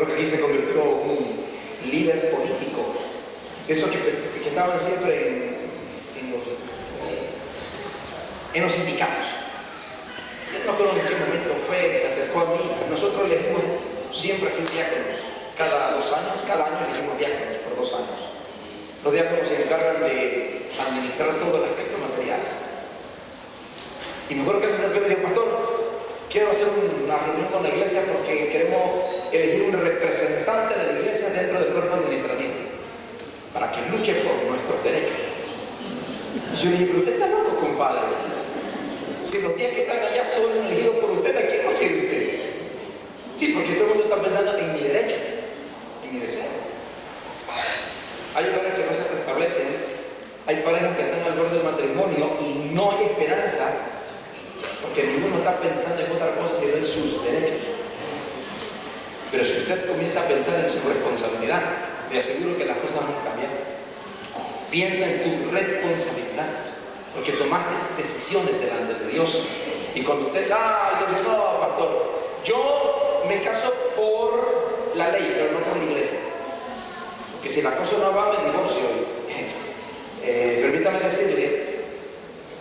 Creo que aquí se convirtió un líder político, esos que estaban siempre en los sindicatos. Yo no me acuerdo en qué momento fue, se acercó a mí. Nosotros elegimos siempre aquí diáconos, cada 2 años, cada año elegimos diáconos por 2 años. Los diáconos se encargan de administrar todo el aspecto material. Y me acuerdo que se acercó y me dijo: pastor, quiero hacer una reunión con la iglesia porque queremos elegir un representante de la iglesia dentro del cuerpo administrativo para que luche por nuestros derechos. Y yo le dije: pero usted está loco, compadre. Si los días que están allá son elegidos por usted, ¿a quién no quiere usted? Sí, porque todo el mundo está pensando en mi derecho, en mi deseo. Hay lugares que no se restablecen, hay parejas que están al borde del matrimonio y no hay esperanza, porque ninguno está pensando en otra cosa sino en sus derechos. Pero si usted comienza a pensar en su responsabilidad, le aseguro que las cosas van a cambiar. Piensa en tu responsabilidad, porque tomaste decisiones delante de Dios. Y cuando usted, yo digo: no, pastor, yo me caso por la ley, pero no por la iglesia. Porque si la cosa no va, me divorcio. Permítame decirle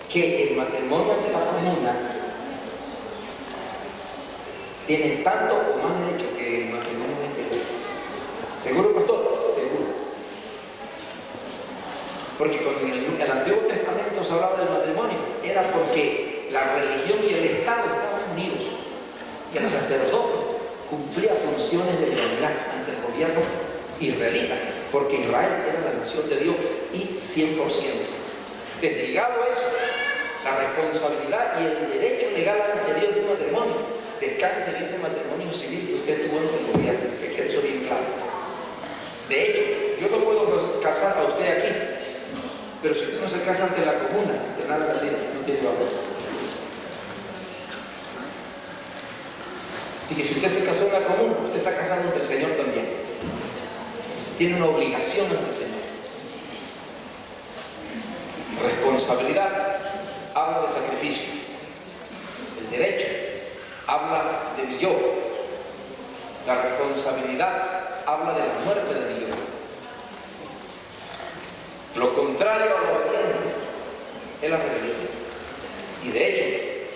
que el matrimonio ante la comuna tiene tanto o más derecho que el matrimonio ante la iglesia. ¿Seguro, pastor? Seguro. Porque cuando en el Antiguo Testamento se hablaba del matrimonio, era porque la religión y el Estado estaban unidos. Y el sacerdote cumplía funciones de legalidad ante el gobierno israelita, porque Israel era la nación de Dios y 100%. Desligado eso, la responsabilidad y el derecho legal ante Dios de un matrimonio descansa en ese matrimonio civil que usted tuvo ante el gobierno, que quede eso bien claro. De hecho, yo lo puedo casar a usted aquí, pero si usted no se casa ante la comuna, de nada así, no tiene valor. Así que si usted se casó en la comuna, usted está casado ante el Señor también. Usted tiene una obligación ante el Señor. Responsabilidad habla de sacrificio. El derecho habla de mi yo. La responsabilidad habla de la muerte de mi yo. Lo contrario a la obediencia es la rebelión. Y de hecho,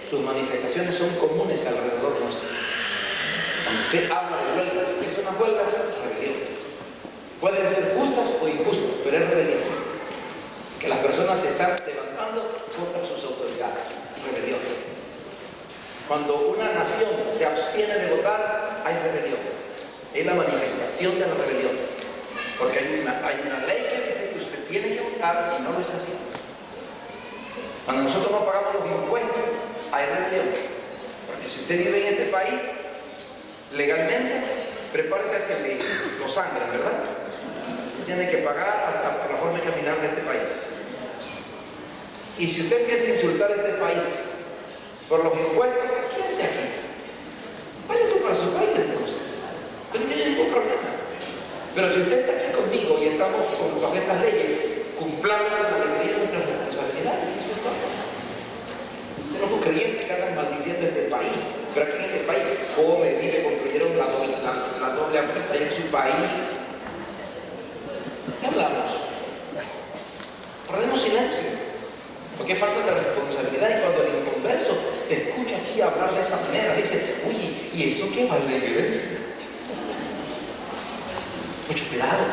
sus manifestaciones son comunes alrededor nuestro. Cuando usted habla de huelgas, ¿qué son las huelgas? Rebelión. Pueden ser justas o injustas, pero es rebelión. Que las personas se están levantando contra sus autoridades. Rebelión. Cuando una nación se abstiene de votar, hay rebelión. Es la manifestación de la rebelión. Porque hay una ley que dice que usted tiene que votar y no lo está haciendo. Cuando nosotros no pagamos los impuestos, hay rebelión. Porque si usted vive en este país, legalmente, prepárese a que lo sangren, ¿verdad? Tiene que pagar hasta por la forma de caminar de este país. Y si usted empieza a insultar a este país por los impuestos, ¿qué hace aquí? Váyase para su país entonces. Usted no tiene ningún problema. Pero si usted está aquí conmigo y estamos con estas leyes, cumplamos con la alegría de nuestras responsabilidades. Eso es todo. Tenemos creyentes que andan maldiciendo este país, pero aquí en este país come, vive, construyeron la doble apuesta en su país. ¿Qué hablamos? Guardemos silencio, porque falta de responsabilidad. Y cuando el inconverso te escucha aquí hablar de esa manera, dice: uy, ¿y eso qué vale de iglesia? Mucho cuidado.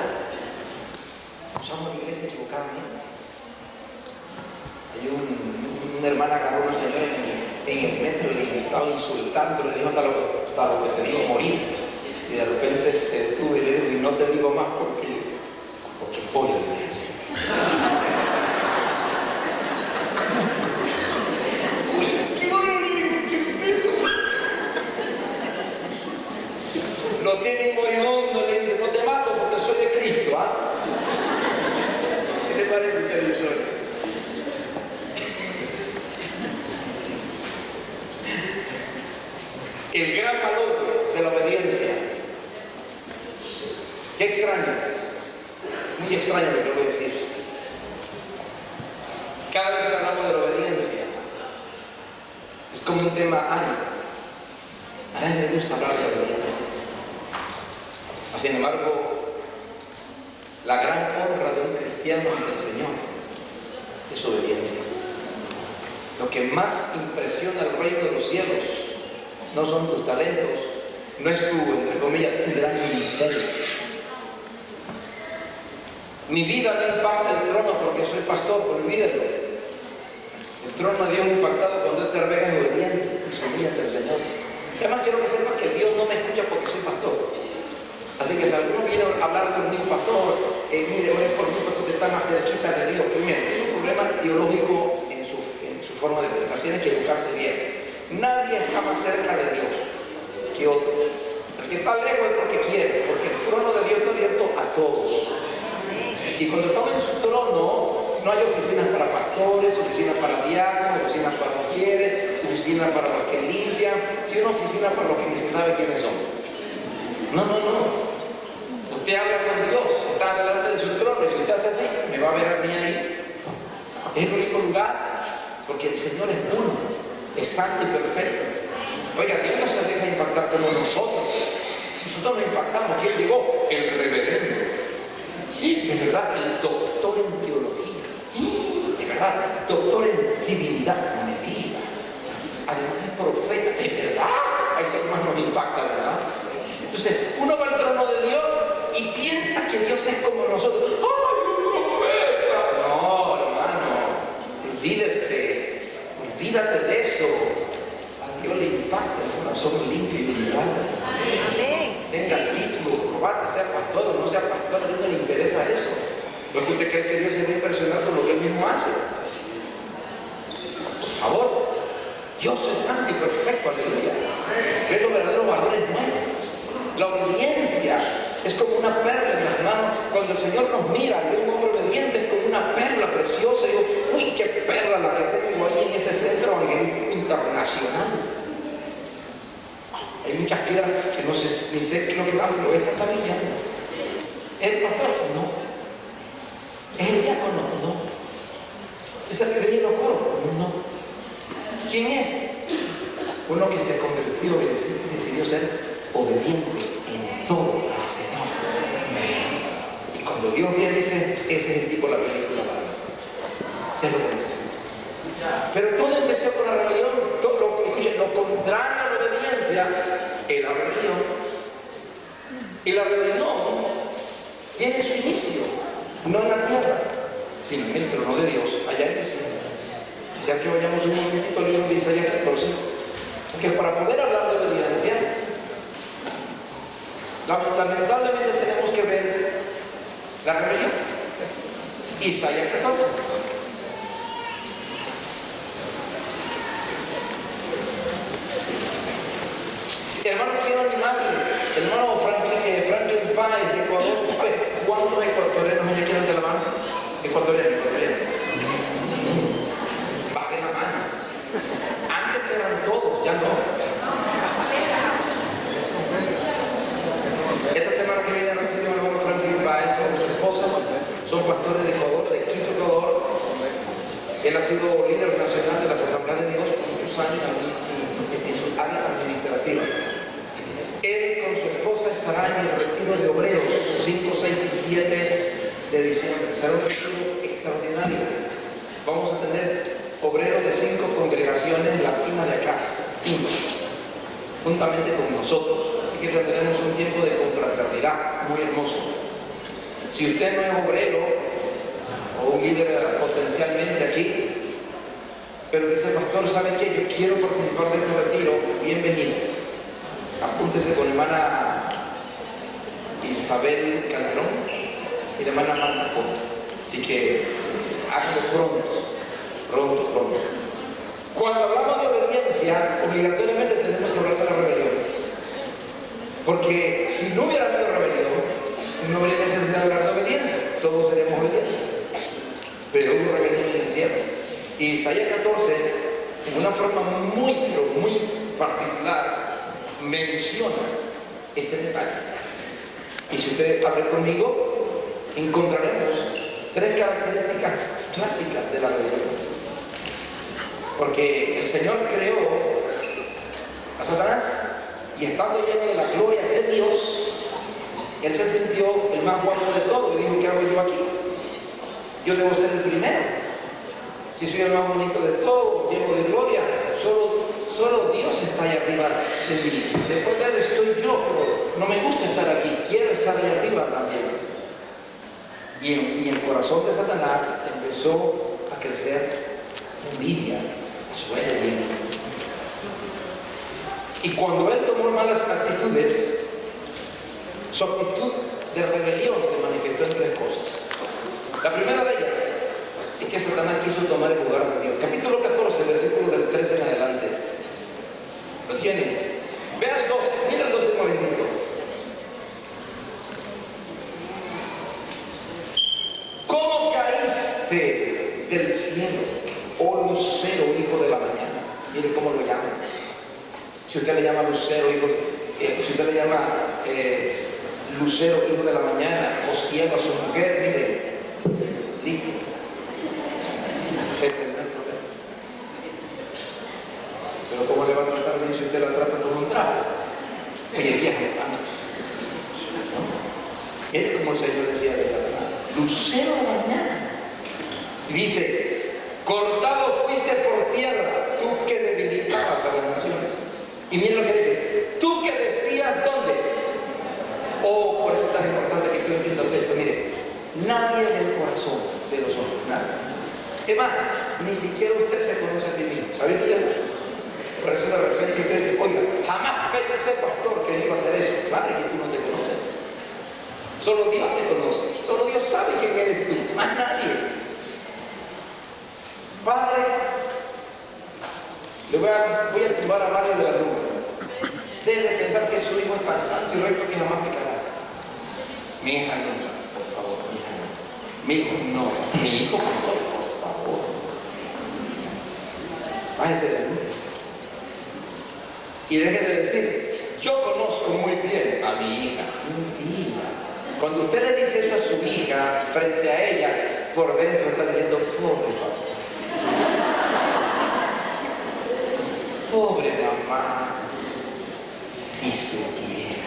Usamos la iglesia equivocadamente. Hay una hermana agarró a una señora en el metro y le estaba insultando, le dijo hasta lo que se dijo morir. Y de repente se detuvo y le dijo: y no te digo más porque voy a la iglesia. Lo tienen moribundo, le dice: no te mato porque soy de Cristo, ¿ah? ¿Qué te parece esta historia? El gran valor de la obediencia. Qué extraño, muy extraño lo que voy a decir. Cada vez que hablamos de la obediencia, es como un tema árido. A nadie le gusta hablar de la obediencia. Sin embargo, la gran honra de un cristiano ante el Señor es su obediencia. Lo que más impresiona al reino de los cielos no son tus talentos, no es tu, entre comillas, tu gran ministerio. Mi vida no impacta el trono porque soy pastor, olvídalo. El trono de Dios es impactado cuando Él te revela y obediente y se humilla ante el Señor. Además, quiero que sepas que Dios no me escucha porque soy pastor. Así que si alguno viene a hablar conmigo, pastor, mire, ore por mí porque usted está más cerquita de Dios. Primero, tiene un problema teológico en su forma de pensar, tiene que educarse bien. Nadie está más cerca de Dios que otro. El que está lejos es porque quiere, porque el trono de Dios está abierto a todos. Y cuando estamos en su trono, no hay oficinas para pastores, oficinas para diáconos, oficinas para mujeres, oficinas para los que limpian y una oficina para los que ni se sabe quiénes son. No. Usted habla con Dios, está delante de su trono, y si usted hace así, me va a ver a mí ahí. Es el único lugar, porque el Señor es uno, es santo y perfecto. Oiga, Dios no se deja impactar como nosotros. Nosotros nos impactamos. ¿Quién llegó? El reverendo. De verdad, el doctor en teología. De verdad, doctor en divinidad. No me diga. Además es profeta. De verdad, a eso más nos impacta, ¿verdad? Entonces, uno va al trono de Dios y piensa que Dios es como nosotros. ¡Ay, un profeta! No, hermano, olvídate de eso. A Dios le impacta el corazón limpio y humillado. Tenga el título, probate, sea pastor o no sea pastor, a Dios no le interesa eso. ¿No que usted cree que Dios se va a impresionar con lo que Él mismo hace? Por favor, Dios es santo y perfecto, aleluya. Ve los verdaderos valores nuevos. La obediencia es como una perla en las manos. Cuando el Señor nos mira, ve un hombre obediente, es como una perla preciosa. Y digo, uy, qué perla la que tengo ahí en ese centro evangelístico internacional. Hay muchas piedras que no sé ni sé qué es lo que van, pero esta está brillando. ¿Es el pastor? No. ¿Es el diácono? No. ¿Es el que dirige los coros? No. ¿Quién es? Uno que se convirtió y decidió ser obediente en todo al Señor. Y cuando Dios viene dice, ese es el tipo de la película para mí. Sé lo que necesito. Pero todo empezó con la rebelión. Escuchen, lo contrario a la obediencia es la rebelión. Y la rebelión tiene su inicio, no en la tierra, sino en el trono de Dios, allá en el cielo. Quizás que vayamos un momentito al libro de Isaías 14, porque para poder hablar de obediencia, lamentablemente tenemos que ver la rebelión. Isaías 14. Hermano, quiero animarles. Hermano Franklin Páez de Ecuador. ¿Cuántos ecuatorianos hay aquí ante la mano? Ecuatorianos. Bajen la mano. Antes eran todos, ya no. Esta semana que viene recibe el hermano Franklin Páez con su esposa. Son pastores de Ecuador, de Quito, Ecuador. Él ha sido líder nacional de las Asambleas de Dios por muchos años en su área administrativa. Él con su esposa estará en el retiro de obreros 5, 6 y 7 de diciembre. Será un retiro extraordinario. Vamos a tener obreros de 5 congregaciones latinas de acá, 5, juntamente con nosotros. Así que tendremos un tiempo de confraternidad muy hermoso. Si usted no es obrero o un líder potencialmente aquí, pero dice, pastor, ¿sabe qué? Yo quiero participar de ese retiro, bienvenido. Apúntese con la hermana Isabel Calderón y la hermana Marta Ponte. Así que háganlo pronto. Cuando hablamos de obediencia, obligatoriamente tenemos que hablar de la rebelión. Porque si no hubiera habido rebelión, no habría necesidad de hablar de obediencia. Todos seremos obedientes. Pero hubo rebelión en el cielo. Y Isaías 14, en una forma muy particular, menciona este detalle. Y si usted abre conmigo, encontraremos 3 características clásicas de la rebelión. Porque el Señor creó a Satanás y estando lleno de la gloria de Dios, Él se sintió el más guapo de todos y dijo, ¿qué hago yo aquí? Yo debo ser el primero. Si soy el más bonito de todos, lleno de gloria, solo Dios está ahí arriba de mí. Después de Él estoy yo, pero no me gusta estar aquí, quiero estar ahí arriba también. Y en el corazón de Satanás empezó a crecer envidia, suele bien. Y cuando él tomó malas actitudes, su actitud de rebelión se manifestó en tres cosas. La primera de ellas es que Satanás quiso tomar el lugar de Dios. Capítulo 14, versículo del 13 en adelante. ¿Lo tienen? Vean el 12, mira el 12 movimiento. ¿Cómo caíste del cielo, oh lucero, hijo de la mañana? Mire cómo lo llaman. Si usted le llama lucero, si usted le llama lucero, hijo de la mañana, o cielo a su mujer, mire, listo. Se terminó el problema. Pero ¿cómo le va a tratar bien si usted la trata como un trapo? Oye, vieja, vamos. Mire cómo el Señor decía de Satanás, lucero de la mañana. Y dice, cortado fuiste por tierra, tú que debilitabas a las naciones. Y miren lo que dice, tú que decías dónde. Oh, por eso es tan importante que tú entiendas esto. Mire, nadie del corazón de los hombres, nadie. Es más, ni siquiera usted se conoce a sí mismo. ¿Sabe qué? Por eso de repente usted dice, oiga, jamás pensé, pastor, que iba a hacer eso. Madre, que tú no te conoces. Solo Dios te conoce. Solo Dios sabe quién eres tú, más nadie. Padre, le voy a tumbar a Mario de la nube. Deje de pensar que su hijo es tan santo y recto que jamás pecará. Mi hija nunca, por favor, mi hija no. Mi hijo no, mi hijo por favor. Váyase de la nube. Y deje de decir, yo conozco muy bien a mi hija. Mentira. Cuando usted le dice eso a su hija, frente a ella, por dentro está diciendo, pobre papá. Pobre mamá, si supiera.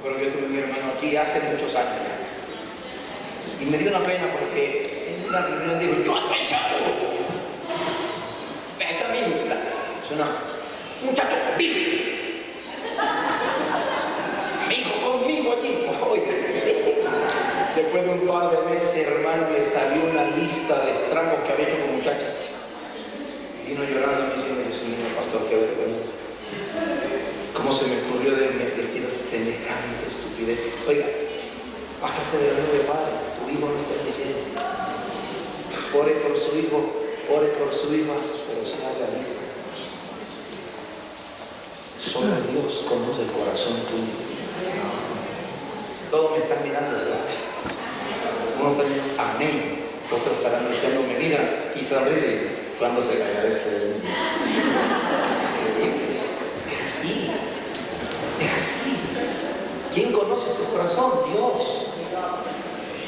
Bueno, yo tuve a mi hermano aquí hace muchos años ya. Y me dio una pena porque en una reunión dijo, yo estoy seguro. Esta misma, suena, muchacho, vive. Mi hijo conmigo allí. Oiga. Después de un par de meses, hermano, le salió una lista de estragos que había hecho con muchachas. Vino llorando a mí diciendo, Dios mío, pastor, qué vergüenza. ¿Cómo se me ocurrió decir semejante estupidez? Oiga, bájase de la nube, padre, tu hijo no está diciendo. Ore por su hijo, ore por su hija, pero sea realista. Solo Dios conoce el corazón tuyo. Todos me están mirando, ¿verdad? Uno está diciendo, amén. Otros estarán diciendo, me miran y sonríen cuando se callará ese. Increíble. Es así. Es así. ¿Quién conoce tu corazón? Dios.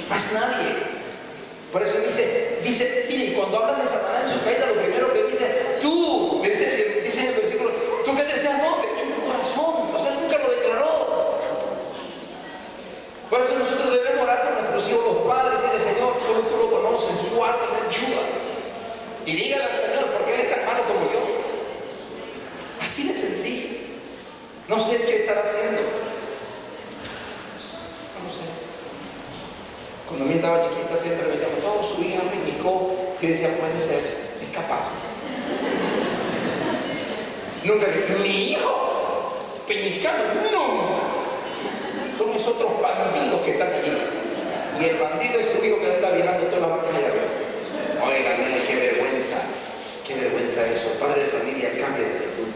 Más nadie. Por eso dice, mire, cuando hablan de Satanás en su caída, lo primero que dice, tú, dice en el versículo, tú que deseas dónde, en tu corazón. O sea, nunca lo declaró. Por eso nosotros debemos orar por nuestros hijos, los padres, y decirle, Señor, solo tú lo conoces, guárdame, ayuda. Y dígale al Señor, porque Él es tan malo como yo. Así de sencillo. No sé qué estará haciendo. No sé. Cuando mi estaba chiquita siempre me decían, todo su hija me indicó que decía, puede ser, es capaz. Nunca dije, mi hijo, peñiscando, nunca. Son esos otros bandidos que están allí. Y el bandido es su hijo que anda virando todas las vacas allá arriba. Óigame, qué vergüenza eso. Padre de familia, cambia de actitud.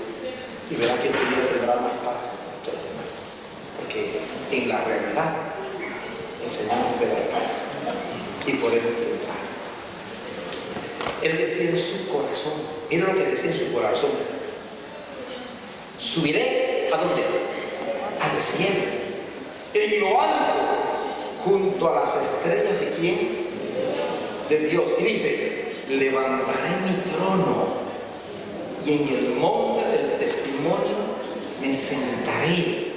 Y verá que tu vida tendrá más paz que los demás. Porque en la realidad el Señor nos da paz y podemos triunfar. Él decía en su corazón, mira lo que decía en su corazón: subiré ¿a dónde? Al cielo, en lo alto, junto a las estrellas de ¿quién? De Dios. Y dice: levantaré mi trono y en el monte del testimonio me sentaré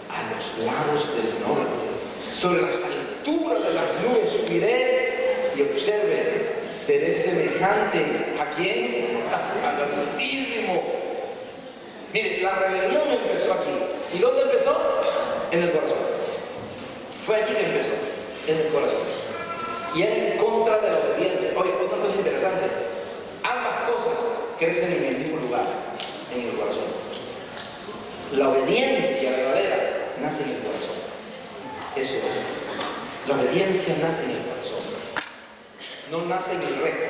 a los lados del norte, sobre las alturas de las nubes subiré, y observe, seré semejante ¿a quién? Al Altísimo. Mire, la rebelión empezó aquí. ¿Y dónde empezó? En el corazón. Fue allí que empezó, en el corazón. Y era en contra de la obediencia. Oye, otra cosa interesante, ambas cosas crecen en el mismo lugar, en el corazón. La obediencia verdadera nace en el corazón. Eso es. La obediencia nace en el corazón. No nace en el rejo.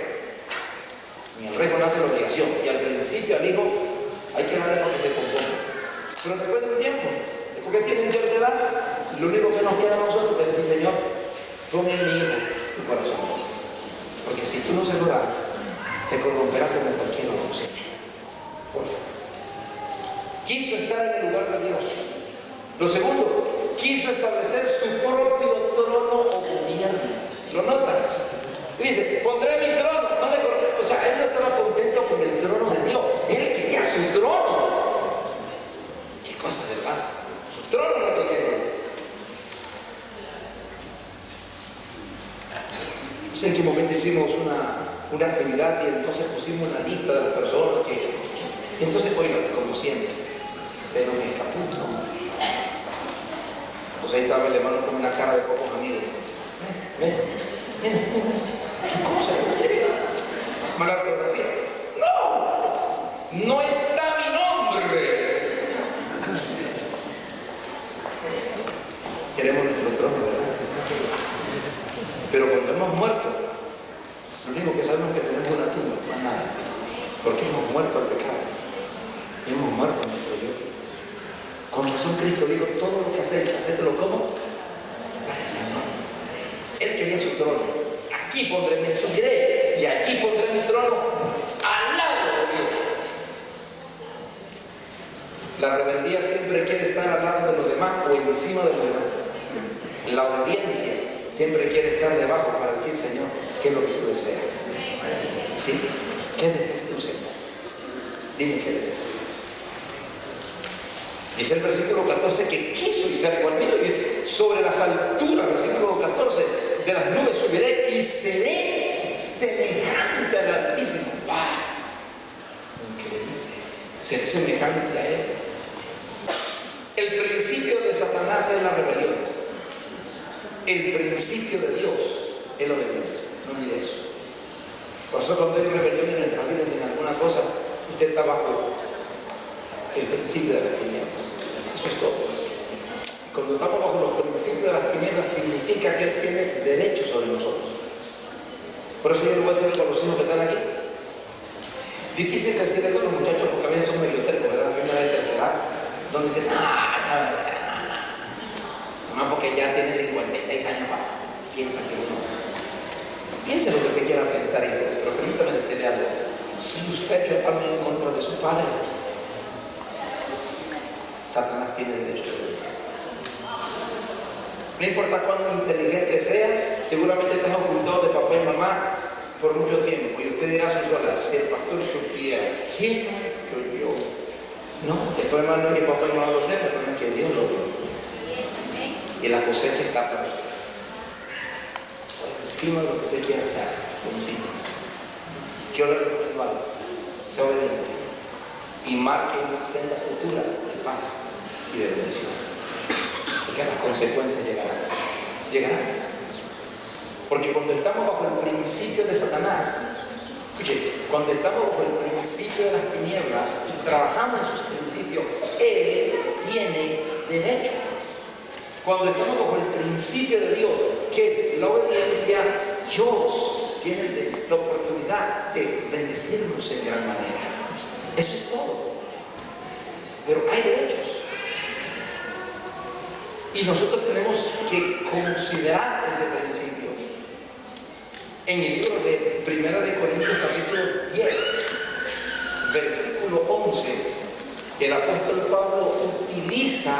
En el rejo nace la obligación. Y al principio al hijo hay que darle para que se componga. Pero después de un tiempo, después que tienen cierta edad, lo único que nos queda a nosotros es decir, Señor, pon en mi hijo tu corazón. Porque si tú no se lo das, se corromperá como cualquier otro ser. Por favor. Quiso estar en el lugar de Dios. Lo segundo, quiso establecer su propio trono o gobierno. ¿Lo notan? Dice, pondré mi trono. No le corté. O sea, él no estaba contento con el trono de Dios. Él quería su trono. Qué cosa, ¿verdad? Su trono no lo quería. No sé en qué momento hicimos una actividad y entonces pusimos una lista de las personas que... Entonces, oigan, como siempre, se nos escapó, ¿no? Entonces ahí estaba el hermano con una cara de pocos amigos. Ven, ¿qué cosa? ¿Mala ortografía? No, no está mi nombre. Queremos nuestro trono, ¿verdad? Pero cuando hemos muerto, lo único que sabemos es que tenemos una tumba, más nada. Porque hemos muerto al pecado. Hemos muerto a nuestro yo. Con razón Cristo dijo, todo lo que hacéis, hacételo como para el Señor. Él quería su trono. Aquí pondré, me subiré y aquí pondré mi trono al lado de Dios. La rebeldía siempre quiere estar al lado de los demás o encima de los demás. La obediencia siempre quiere estar debajo para decir, Señor, ¿qué es lo que tú deseas? ¿Sí? ¿Qué deseas tú, Señor? Dime qué deseas. Dice el versículo 14 que quiso y se acuerdo sobre las alturas, versículo 14, de las nubes subiré y seré semejante al Altísimo. ¡Wow! Increíble. Seré semejante a Él. El principio de Satanás es la rebelión. El principio de Dios es la obediencia. No olvide eso. Por eso cuando hay rebelión en nuestras vidas en alguna cosa, usted está bajo el principio de las tinieblas. Eso es todo. Y cuando estamos bajo los principios de las tinieblas, significa que Él tiene derecho sobre nosotros. Por eso yo le voy a decir algo a los hijos que están aquí. Difícil decir esto a los muchachos porque a veces son medio tercos, ¿verdad? Hay una de tercedad donde dicen, no, porque ya tiene 56 años, piensa que uno. Piense lo que quiera pensar, hijo, pero permítame decirle algo. Si usted echa algo en contra de su padre, Satanás tiene derecho sobre él. No importa cuán inteligente seas, seguramente te has ocultado de papá y mamá por mucho tiempo. Y usted dirá a sus solas, si el pastor supiera quién soy yo. No, que tu hermano no es que papá y mamá lo sepan, pero es que Dios lo ve. Y la cosecha está para él. Encima de lo que usted quiera hacer, jovencito. Yo le recomiendo algo. Sea obediente y marque una senda futura de paz y de bendición, porque las consecuencias llegarán. Porque cuando estamos bajo el principio de Satanás, escuche, cuando estamos bajo el principio de las tinieblas y trabajamos en sus principios, Él tiene derecho. Cuando estamos bajo el principio de Dios, que es la obediencia, Dios tiene la oportunidad de bendecirnos en gran manera. Eso es todo. Pero hay derechos. Y nosotros tenemos que considerar ese principio. En el libro de 1 Corintios capítulo 10, versículo 11, el apóstol Pablo utiliza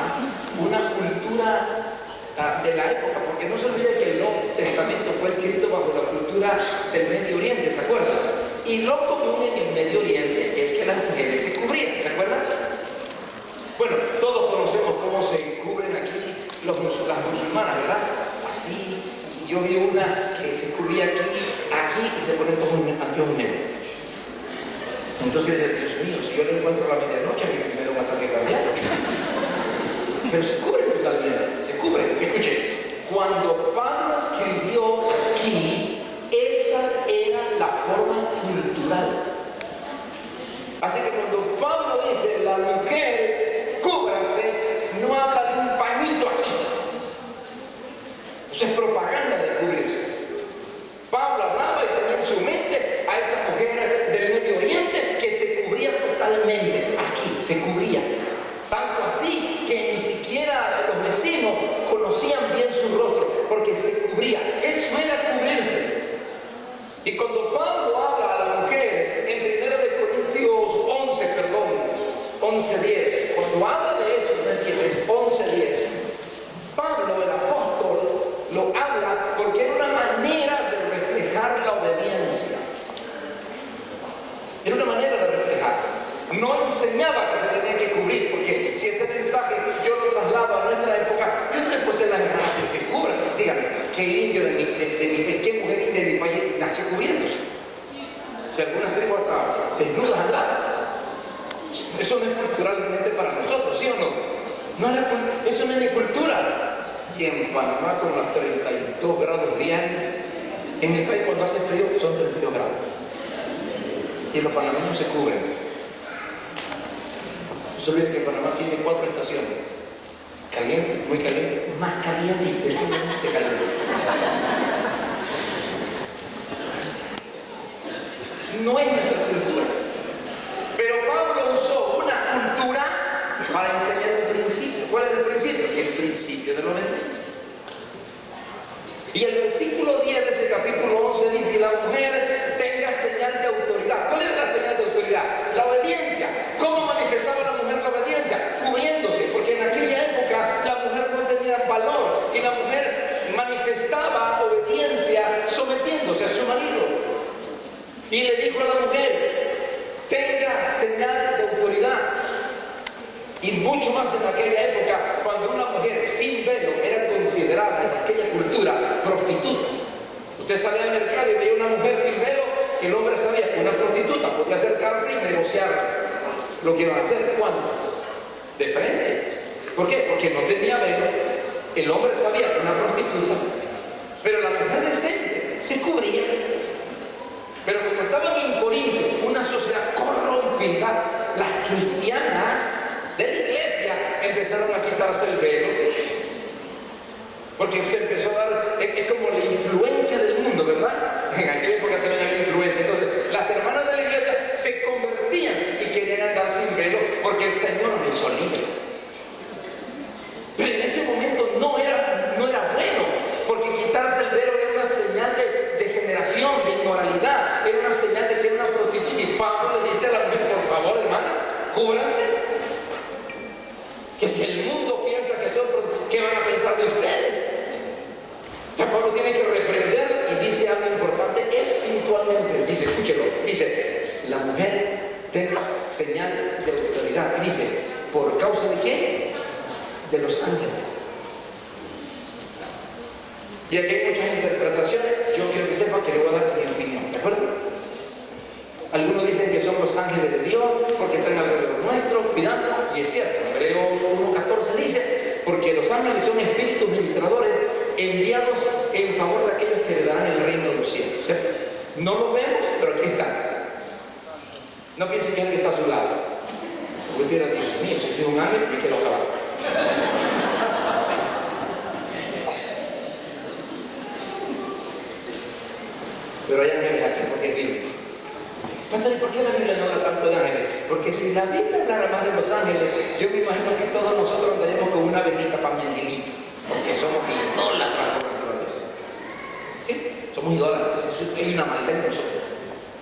una cultura de la época, porque no se olvide que el Nuevo Testamento fue escrito bajo la cultura del Medio Oriente, ¿se acuerdan? Y lo común en el Medio Oriente es que las mujeres se cubrían, ¿se acuerdan? Bueno, todos conocemos cómo se cubren aquí las musulmanas, ¿verdad? Así. Yo vi una que se cubría aquí y se ponen todos anteojos negros. Entonces, Dios mío, si yo le encuentro a la medianoche, me da un ataque cardíaco. Pero se cubre totalmente, se cubre. Escuchen, cuando Pablo escribió aquí, esa era la forma cultural. Así que cuando Pablo dice, la mujer, cúbrase, no habla de un pañito aquí. Eso es propaganda de cubrirse. Pablo hablaba y tenía en su mente a esa mujer del Medio Oriente que se cubría totalmente. Aquí se cubría. Tanto así que ni siquiera los vecinos conocían bien su rostro porque se cubría. Eso era cubrirse. Y cuando Pablo habla a la mujer en 1 Corintios 11:10, cuando habla de eso, no es 10, es 11:10, Pablo, el apóstol, lo habla porque era una manera de reflejar la obediencia. Era una manera de reflejar. No enseñaba que se tenía que cubrir, porque si ese mensaje yo lo traslado a nuestra época, yo no le puse a las hermanas que se cubran. Dígame, ¿qué indio de mi país, qué mujer india de mi país nació cubriéndose? Si algunas tribus hasta desnudas andaban. Eso no es culturalmente para nosotros, ¿sí o no? Eso no es mi cultura. Y en Panamá con los 32 grados diarios, en mi país cuando hace frío son 32 grados. Y los panameños se cubren. No se olvide que Panamá tiene 4 estaciones. Caliente, muy caliente, más caliente y terriblemente caliente. No es nuestra cultura. Pero Pablo usó una cultura para enseñar un principio. ¿Cuál es el principio? El principio de la obediencia. Y el versículo 10 de ese capítulo 11 dice: la mujer tenga señal de autoridad. ¿Cuál es la señal de autoridad? La obediencia. ¿Cómo manifestaba la mujer la obediencia? Cubriéndose, porque en aquella época la mujer no tenía valor y la mujer manifestaba obediencia sometiéndose a su marido. Y le dijo a la mujer: tenga señal de autoridad. Y mucho más en aquella época, cuando una mujer sin velo era considerada en aquella cultura prostituta. Usted salía al mercado y veía una mujer sin velo, el hombre sabía que una prostituta podía acercarse y negociar lo que iban a hacer. ¿Cuándo? De frente. ¿Por qué? Porque no tenía velo. El hombre sabía que una prostituta, pero la mujer decente se cubría. Pero como estaban en Corinto, una sociedad corrompida, las cristianas de la iglesia empezaron a quitarse el velo, porque se empezó a dar, es como la influencia del mundo, ¿verdad? En aquella época también había influencia. Entonces las hermanas de la iglesia se convertían y querían andar sin velo porque el Señor me hizo libre. Pero en ese momento no era bueno, porque quitarse el velo era una señal de degeneración, de inmoralidad, era una señal de que era una prostituta. Y Pablo le dice a la mujer: por favor, hermana, cúbranse. Que si el mundo piensa que son, ¿qué van a pensar de ustedes? Entonces Pablo tiene que reprender y dice algo importante espiritualmente. Dice, escúchelo, dice: la mujer tenga señal de autoridad. Y dice: ¿por causa de qué? De los ángeles. Y aquí hay muchas interpretaciones. Yo quiero que sepa que le voy a dar mi opinión, ¿de acuerdo? Algunos dicen que son los ángeles de Dios porque están alrededor nuestro, cuidándonos, y es cierto. Hebreos 1:14 dice: porque los ángeles son espíritus ministradores enviados en favor de aquellos que le darán el reino de los cielos, ¿cierto? No los vemos, pero aquí están. No piensen que alguien está a su lado. Porque dirán: Dios mío, si soy un ángel, me quiero acabar. Pero hay ángeles aquí porque es bíblico. Pastor, ¿y por qué la Biblia no habla tanto de ángeles? Porque si la Biblia hablara más de los ángeles, yo me imagino que todos nosotros andaremos con una velita para mi angelito, porque somos idólatras por naturaleza. ¿Sí? Somos idólatras, hay una maldad en nosotros.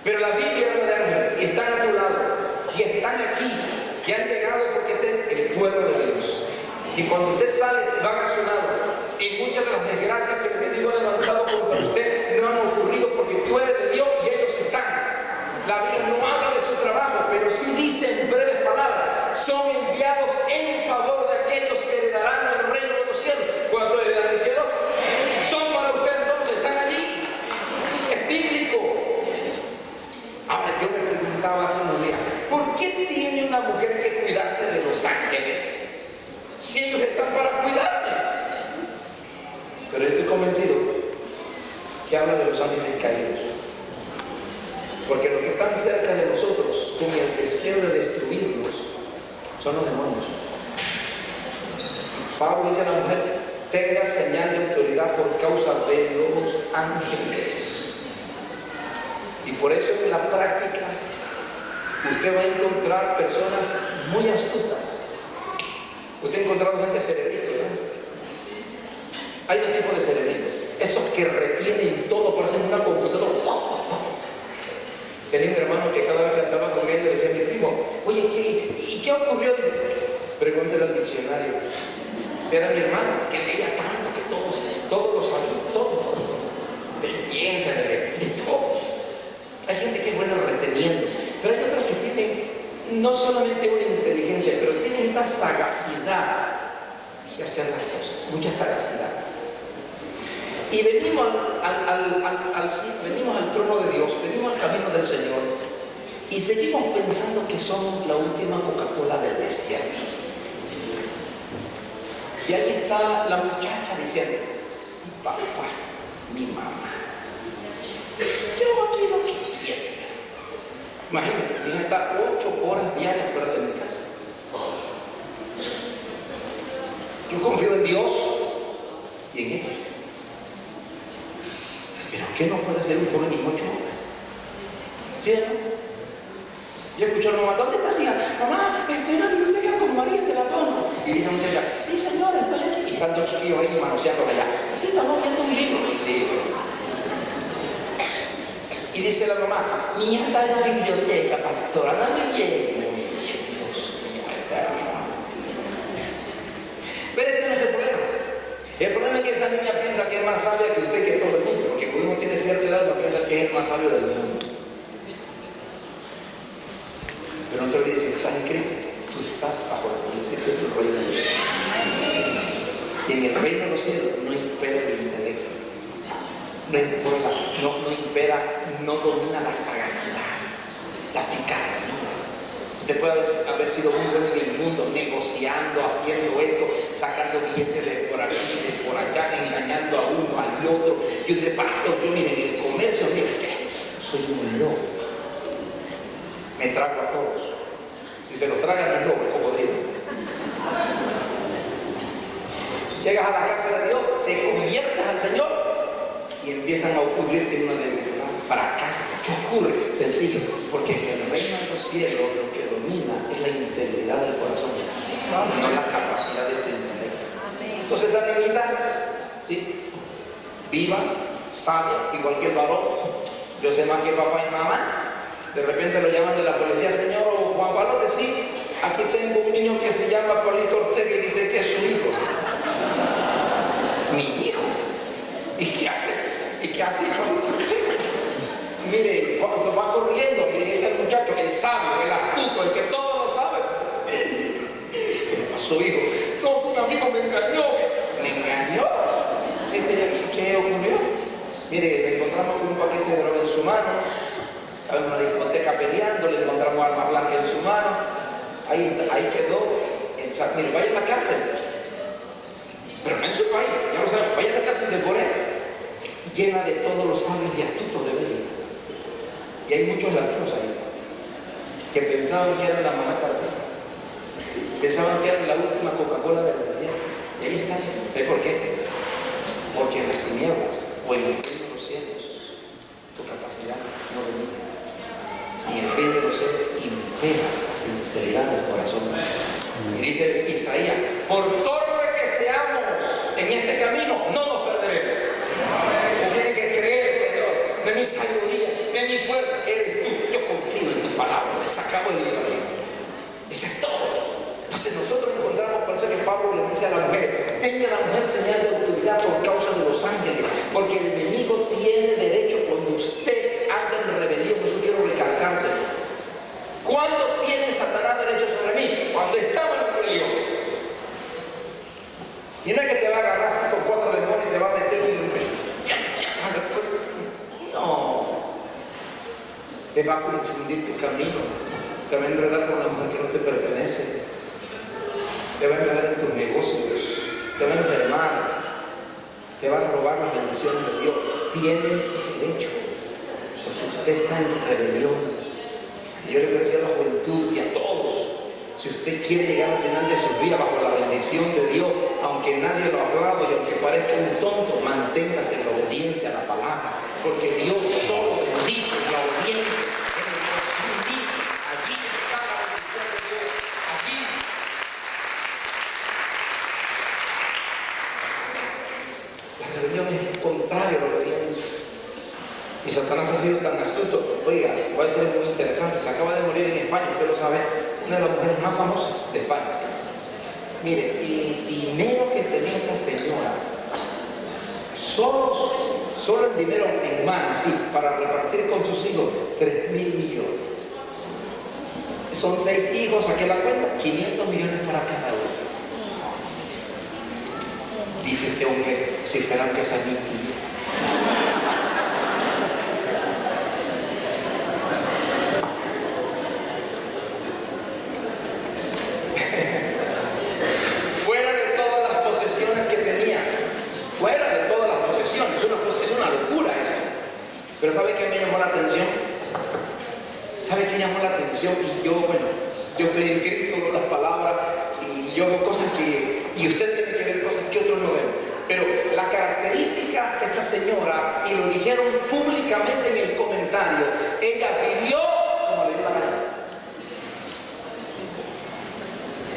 Pero la Biblia habla de ángeles y están a tu lado, y están aquí, y han llegado porque este es el pueblo de Dios. Y cuando usted sale, van a su lado. Y muchas de las desgracias que el enemigo ha levantado contra usted no han ocurrido porque tú eres de Dios y ellos están. La Biblia no habla de su trabajo, pero sí dice en breves palabras: son enviados en de los ángeles caídos. Porque los que están cerca de nosotros con el deseo de destruirnos son los demonios. Pablo dice a la mujer: tenga señal de autoridad por causa de los ángeles. Y por eso en la práctica usted va a encontrar personas muy astutas. Usted ha encontrado gente cerebrito, ¿verdad? Hay dos tipos de cerebritos: esos que retienen todo, por ejemplo, una computadora. Tenía un hermano que cada vez que andaba con él le decía a mi primo: oye, ¿qué ocurrió? Dice: pregúntale al diccionario. Era mi hermano, que leía tanto, que todos lo sabían, todo. De ciencia, de todo. Hay gente que es buena reteniendo, pero hay otros que tienen no solamente una inteligencia, pero tienen esa sagacidad de hacer las cosas, mucha sagacidad. Y venimos venimos al trono de Dios, venimos al camino del Señor y seguimos pensando que somos la última Coca-Cola del desierto. Y ahí está la muchacha diciendo: mi papá, mi mamá, yo aquí lo que quiero. Imagínense, mi hija está 8 horas diarias fuera de mi casa. Yo confío en Dios y en ella. Pero ¿qué no puede ser un joven en 8 horas? ¿Sí o no? Yo escucho a la mamá: ¿dónde estás, hija? Mamá, estoy en la biblioteca con María, te la pongo. Y dice la muchacha: sí, señora, estoy aquí. Y están 2 chiquillos ahí manoseando allá. Sí, estamos viendo un libro. Y dice la mamá: mi hija está en la biblioteca, pastora, no me viene. Dios mío, eterno. Pero ese no es el problema. El problema es que esa niña piensa que es más sabia que usted, que todo el mundo. Porque cuando uno tiene cierta edad, no piensa que es el más sabio del mundo. Pero no te olvides, si estás en Cristo, tú estás bajo la principio del reino de los cielos. Y en el reino de los cielos no impera el intelecto, no domina la sagacidad, la picardía. Usted puede haber sido muy bueno en el mundo, negociando, haciendo eso, sacando billetes de por aquí, de por allá, engañando a uno, al otro. Y usted: pastor, yo mire, en el comercio, mire, soy un lobo. Me trago a todos. Si se los tragan, no es lobo, es cocodrilo. Llegas a la casa de Dios, te conviertes al Señor y empiezan a ocurrirte una de fracasas. ¿Qué ocurre? Sencillo, porque en el reino de los cielos lo que domina es la integridad del corazón, no la capacidad de tu intelecto. Entonces esa niñita, ¿sí?, viva, sabia, igual que el varón, yo sé más que papá y mamá. De repente lo llaman de la policía: señor Juan Pablo, que sí, aquí tengo un niño que se llama Pablito Ortega y dice que es su hijo. Mi hijo. ¿Y qué hace? ¿Y qué hace, hijo? Mire, cuando va corriendo, el muchacho, el sabio, el astuto, el que todo lo sabe. ¿Qué le pasó, hijo? No, un amigo me engañó. ¿Me engañó? Sí, señor. ¿Qué ocurrió? Mire, le encontramos con un paquete de droga en su mano. En una discoteca peleando, le encontramos arma blanca en su mano. Ahí quedó. Mire, vaya a la cárcel. Pero no en su país, ya lo saben. Vaya a la cárcel de Corea, llena de todos los sabios y astutos de Bélgica. Y hay muchos latinos ahí que pensaban que eran la mamá cárcel. Pensaban que eran la última Coca-Cola de la desierto. Y ahí están. ¿Sabe por qué? Porque en las tinieblas o en el reino de los cielos tu capacidad no domina. Y en el reino de los cielos impera la sinceridad del corazón. Y dice Isaías: por torpe que seamos en este camino, no nos perderemos. Usted tiene que creer, Señor, de mi sabiduría, de mi fuerza, eres tú. Yo confío en tu palabra, me sacamos el libro. Eso es todo. Entonces nosotros encontramos, por eso que Pablo le dice a la mujer: tenga la mujer señal de autoridad por causa de los ángeles, porque el enemigo tiene derecho cuando usted anda en rebelión. Eso quiero recalcártelo. ¿Cuándo tiene Satanás derecho sobre mí? Cuando estamos en rebelión. Y no es que te va a agarrar así con 4 demonios y te va a meter un... No. Te va a confundir tu camino. Te va a enredar con la mujer que no te pertenece. Te va a enredar en tus negocios. Te va a enfermar. Te va a robar las bendiciones de Dios. Tienen hecho, porque usted está en rebelión. Y yo le quiero decir a la juventud y a todos, si usted quiere llegar al final de su vida bajo la bendición de Dios, aunque nadie lo aplaude y aunque parezca un tonto, manténgase en la obediencia a la palabra, porque Dios solo bendice la obediencia. En el corazón limpio, allí está la bendición de Dios, allí. La rebelión es contrario a la obediencia. Y Satanás ha sido tan astuto. Oiga, voy a decir algo muy interesante. Se acaba de morir en España, usted lo sabe, una de las mujeres más famosas de España. ¿Sí? Mire, el dinero que tenía esa señora, solo el dinero en mano, sí, para repartir con sus hijos, 3.000 millones. Son 6 hijos, saqué la cuenta, 500 millones para cada uno. Dice usted, aunque si fueran que esa es mi tía. Fuera de todas las posesiones que tenía, fuera de todas las posesiones, es una locura eso. Pero ¿sabe qué me llamó la atención? ¿Sabe qué llamó la atención? Y yo, yo estoy en Cristo, veo las palabras y yo veo cosas y usted tiene que ver cosas que otros no ven. Pero la característica de esta señora, y lo dijeron públicamente en el comentario, ella vivió como le dio la gana.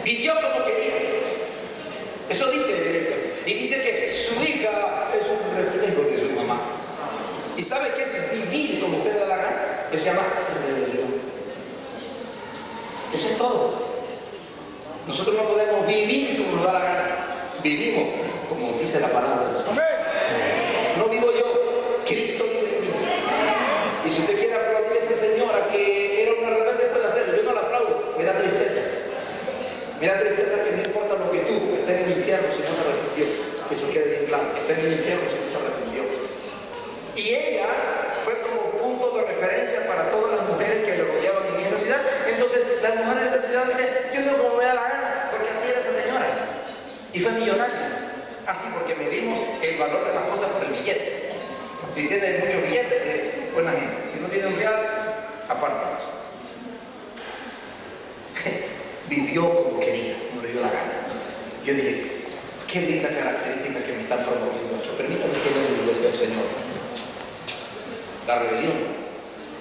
Vivió como quería. Eso dice esto. Y dice que su hija es un reflejo de su mamá. ¿Y sabe qué es vivir como usted le da la gana? Eso se llama rebelión. Eso es todo. Nosotros no podemos vivir como nos da la gana. Vivimos como dice la palabra de Dios. No vivo yo, Cristo vive en mí. Y si usted quiere aplaudir a esa señora que era una rebelde, puede hacerlo. Yo no la aplaudo, me da tristeza. Me da tristeza que no importa lo que tú estés en el infierno si no te arrepintió. Que eso quede bien claro. Está en el infierno si no te arrepintió. Y ella fue como punto de referencia para todas las mujeres que le rodeaban en esa ciudad. Entonces las mujeres de esa ciudad dicen, yo no como me da la gana, porque así era esa señora. Y fue millonaria. Así porque medimos el valor de las cosas por el billete. Si tiene muchos billetes, buena gente. Si no tiene un real, apártalos. Vivió como quería, como le dio la gana. Yo dije, qué linda característica que me están promoviendo aquí. Permítame ser en la iglesia del Señor. La rebelión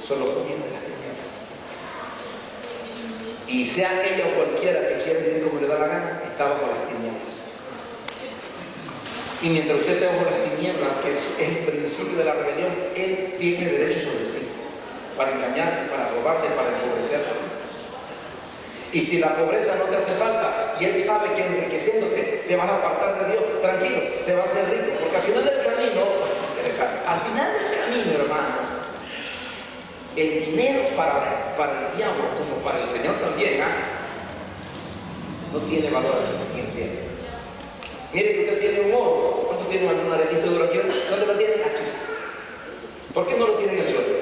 solo proviene de las tinieblas. Y sea ella o cualquiera que quiera vivir como le da la gana, está bajo las tinieblas. Y mientras usted esté bajo las tinieblas, que es el principio de la rebelión, él tiene derecho sobre ti, para engañarte, para robarte, para empobrecerte. Y si la pobreza no te hace falta, y él sabe que enriqueciéndote te vas a apartar de Dios, tranquilo, te vas a hacer rico, porque al final del camino, interesante, al final del camino, hermano, el dinero para el diablo, como para el Señor también, no tiene valor aquí en el cielo. Mire que usted tiene un oro. ¿Cuánto tiene un aretito de oro aquí? ¿Dónde lo tiene? Aquí. ¿Por qué no lo tiene en el suelo?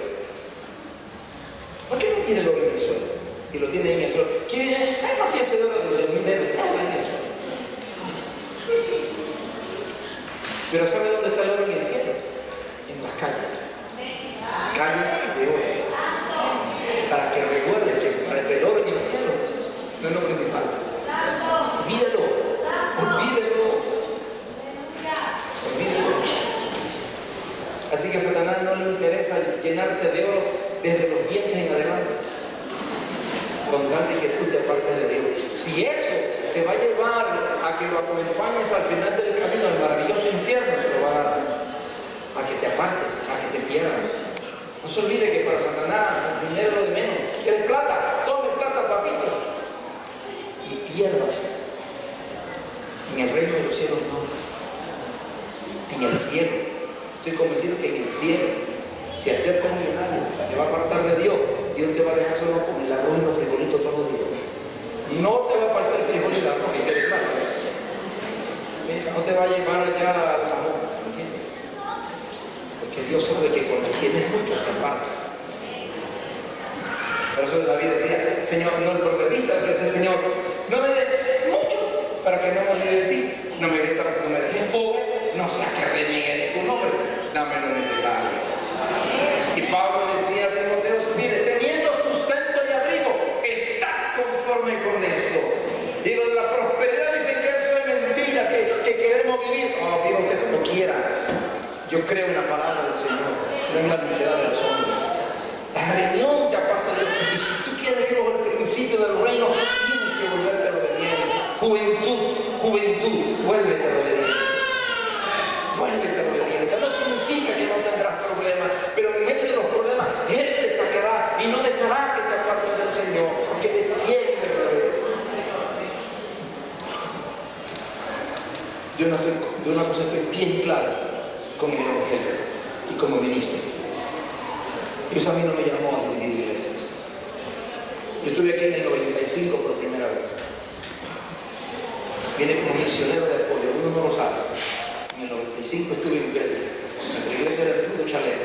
¿Por qué no tiene el oro en el suelo? Y lo tiene en el suelo. ¿Quién? Hay una pieza de oro de 1.000 euros. En el suelo. Pero ¿sabe dónde está el oro en el cielo? En las calles. Calles de oro. Para que recuerde que para el oro en el cielo no es lo principal. Olvídelo. Olvídelo. Así que a Satanás no le interesa llenarte de oro desde los dientes en adelante, con tal de que tú te apartes de Dios. Si eso te va a llevar a que lo acompañes al final del camino al maravilloso infierno, te lo va a dar a que te apartes, a que te pierdas. No se olvide que para Satanás el dinero es lo de menos. ¿Quieres plata? Tome plata, papito. Y piérdase. En el reino de los cielos no. En el cielo. Estoy convencido que en el cielo, si acercas a millonario, te va a apartar de Dios. Dios te va a dejar solo con el arroz y los frijolitos todos los días. No te va a faltar el frijol y el arroz, que quede claro. No te va a llevar allá al jamón, ¿entiendes? Porque Dios sabe que cuando tienes mucho te apartas. Por eso David decía, Señor, no el proverbista, que ese Señor, no me dé mucho para que no me olvide de ti, no me dé para que no me dejes pobre, no sea que reniegue de tu nombre, dame lo necesario. Y Pablo decía a Timoteo, mire, teniendo sustento y abrigo, está conforme con esto. Y lo de la prosperidad dicen que eso es mentira, que queremos vivir. Oh, viva usted como quiera. Yo creo en la palabra del Señor, no en la necesidad de los hombres. La reunión de aparte de Dios. Y si tú quieres vivir bajo el principio del reino, tienes que volverte a la obediencia. Juventud, vuélvete a la obediencia. Vuélvete a la obediencia. No significa que no tendrás problemas, pero en medio de los problemas, Él te sacará y no dejará que te apartes del Señor, porque Él es fiel y verdadero. De una cosa estoy bien clara con el Evangelio y como ministro. Dios a mí no me llamó a dividir iglesias. Yo estuve aquí en el 95 por primera vez. Vine como misionero de apoyo, uno no lo sabe. En el 95 estuve en Bélgica. Nuestra iglesia era el Club de Chalet.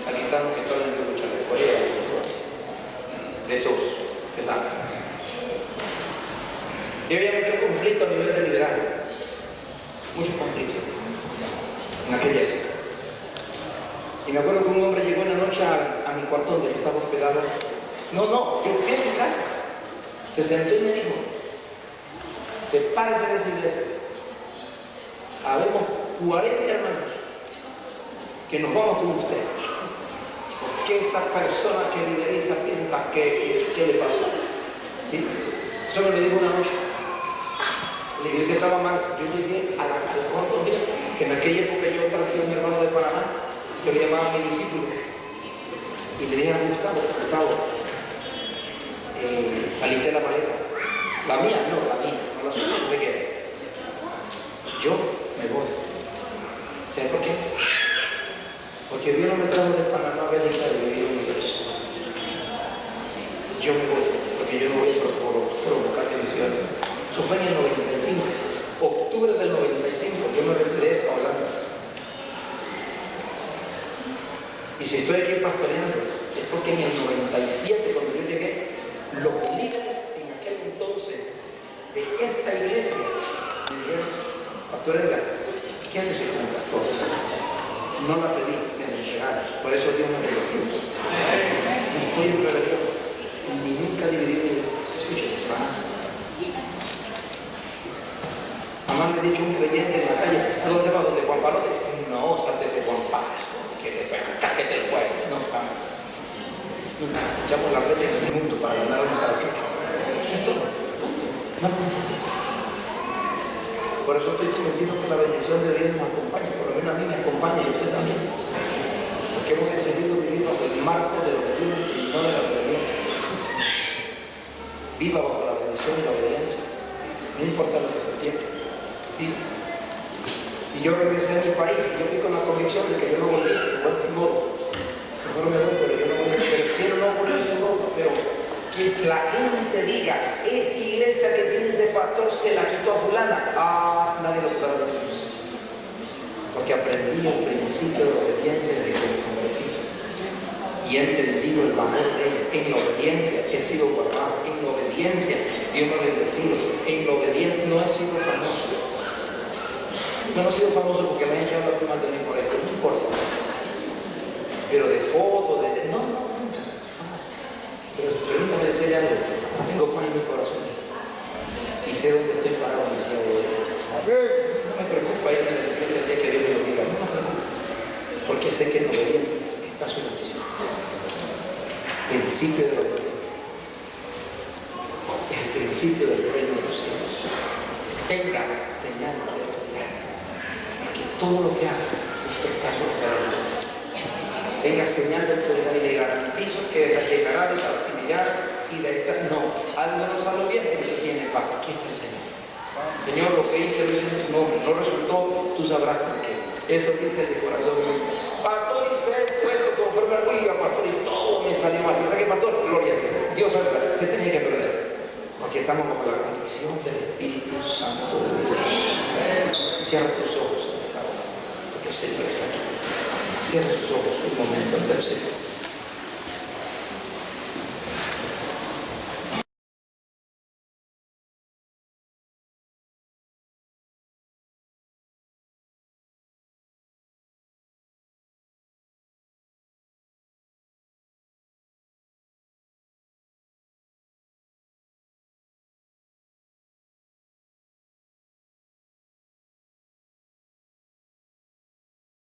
Aquí están los que están en el Club de Chalet. Por allá, de esos que saben. Y había mucho conflicto a nivel de liderazgo. Mucho conflicto en aquella época. Y me acuerdo que un hombre llegó en la noche a mi cuarto donde yo estaba hospedado. No, yo fui a su casa. Se sentó y me dijo, sepárese de esa iglesia. Habemos 40 hermanos que nos vamos con usted. Porque esa persona que lideriza piensa que le pasó. ¿Sí? Eso me lo dijo una noche. La iglesia estaba mal. Yo llegué al cuarto día, que en aquella época yo traje a un hermano de Panamá, yo le llamaba mi discípulo, y le dije a Gustavo, alisté la maleta. La mía, no la suya, no sé qué. Yo me voy. ¿Sabes por qué? Porque Dios no me trajo de Panamá a Bélgica de vivir en una iglesia. Yo me voy, porque yo no voy a provocar divisiones. Eso fue en el 95, octubre del 95, yo me retiré a Holanda. Y si estoy aquí pastoreando, es porque en el 97, cuando yo llegué, los líderes en aquel entonces de esta iglesia me dijeron, Pastor Edgar, quédese como pastor. No la pedí, me la entregaron. Por eso Dios me bendició. No estoy en rebelión, ni nunca dividí mi iglesia. Escuchen, jamás. Jamás me he dicho un creyente en la calle, ¿a dónde va? ¿Dónde Juan Pablo? No, salte ese Juan Pablo, que le pega, cáquete el fuego. No, jamás. Echamos la red en el mundo para ganar un paracaídas. Eso es todo. No lo necesito. Por eso estoy convencido que la bendición de Dios nos acompaña, por lo menos a mí me acompaña y a usted también. Porque hemos decidido vivir bajo el marco de la obediencia y no de la rebelión. Viva bajo la bendición y la obediencia. No importa lo que se tiene. Viva. Y yo regresé a mi país y yo fui con la convicción de que yo no volví de buen modo. Mejor me voy, pero yo no voy, prefiero no volver de Europa, pero que la gente diga, esa iglesia que tiene ese pastor se la quitó a fulana. Nadie lo podrá decir. Porque aprendí el principio de la obediencia desde que me convertí. Y he entendido el valor de ella. En la obediencia he sido guardado. En la obediencia Dios me ha bendecido. En la obediencia no he sido famoso. No he sido famoso porque la gente habla mal de mí por ahí, pero no importa. Pero de fotos, no, jamás. Pero permítame decirle algo, tengo paz en mi corazón. Y sé dónde estoy parado en el día de hoy. No me preocupa irme de la iglesia el día que Dios me lo diga, no me preocupa. Porque sé que en la obediencia está su bendición. Principio de la obediencia. El principio del reino de los cielos. Tenga señal de autoridad. Porque todo lo que haga es algo para la iglesia. Tenga señal de autoridad y le garantizo que dejará de traspillar y de estar. No, algo no salió bien, pero ¿qué tiene? Pasa. Aquí está el Señor. Señor, lo que hice lo hice en tu nombre. No resultó, tú sabrás por qué. Eso dice de corazón mío. Pastor, y sé puesto conforme al oiga, pastor, y todo me salió mal. ¿Sabes qué, pastor? Gloria a Dios. Dios sabe, se tenía que perder. Porque estamos bajo la convicción del Espíritu Santo de Dios. Cierra tus ojos en esta hora, porque el Señor está aquí. Cierra sus ojos un momento ante el Señor.